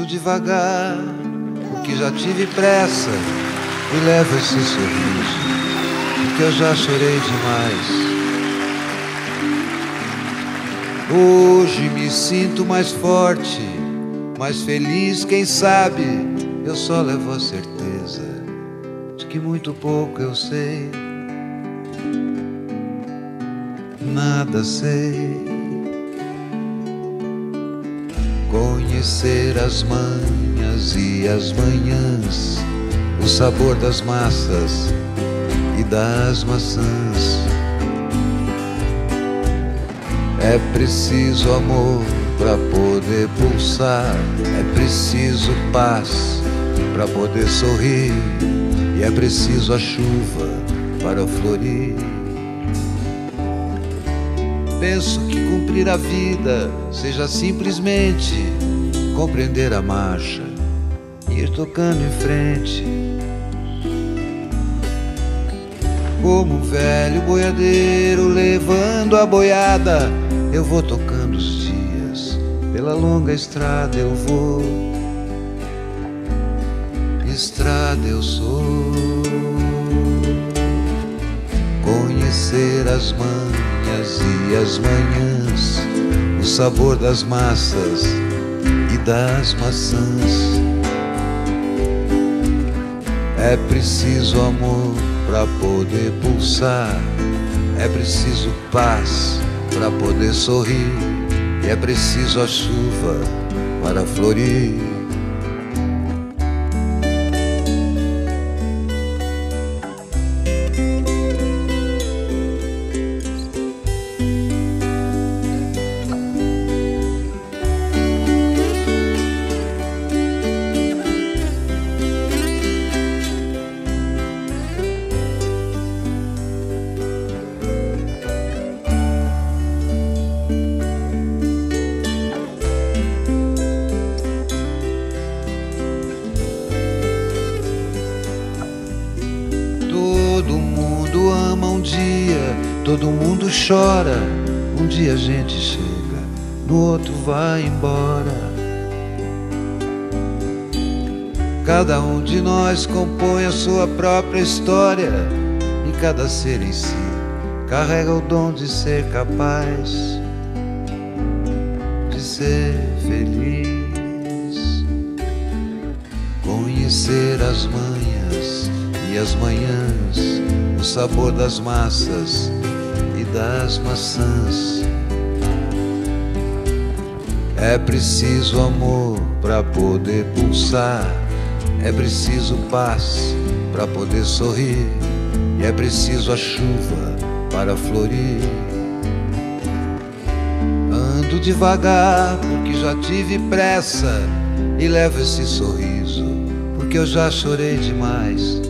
devagar, porque já tive pressa, e levo esse sorriso, porque eu já chorei demais. Hoje me sinto mais forte, mais feliz, quem sabe eu só levo a certeza de que muito pouco eu sei, nada sei. Conhecer as manhas e as manhãs, o sabor das massas e das maçãs. É preciso amor para poder pulsar, é preciso paz para poder sorrir, e é preciso a chuva para florir. Penso que cumprir a vida seja simplesmente compreender a marcha e ir tocando em frente. Como um velho boiadeiro levando a boiada, eu vou tocando os dias, pela longa estrada eu vou. Estrada eu sou. Conhecer as manhas e as manhãs, o sabor das massas e das maçãs. É preciso amor para poder pulsar, é preciso paz para poder sorrir, e é preciso a chuva para florir. Todo mundo ama um dia, todo mundo chora. Um dia a gente chega, no outro vai embora. Cada um de nós compõe a sua própria história, e cada ser em si carrega o dom de ser capaz de ser feliz. Conhecer as manhas e as manhãs, o sabor das massas e das maçãs. É preciso amor para poder pulsar, é preciso paz para poder sorrir, e é preciso a chuva para florir. Ando devagar porque já tive pressa, e levo esse sorriso porque eu já chorei demais.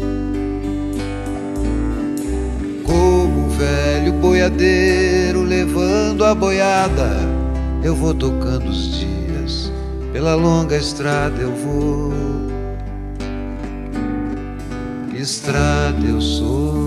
Velho boiadeiro levando a boiada, eu vou tocando os dias, pela longa estrada eu vou. Estrada eu sou.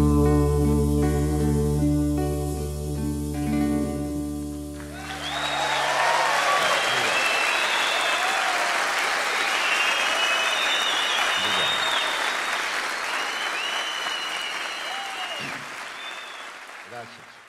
Gracias.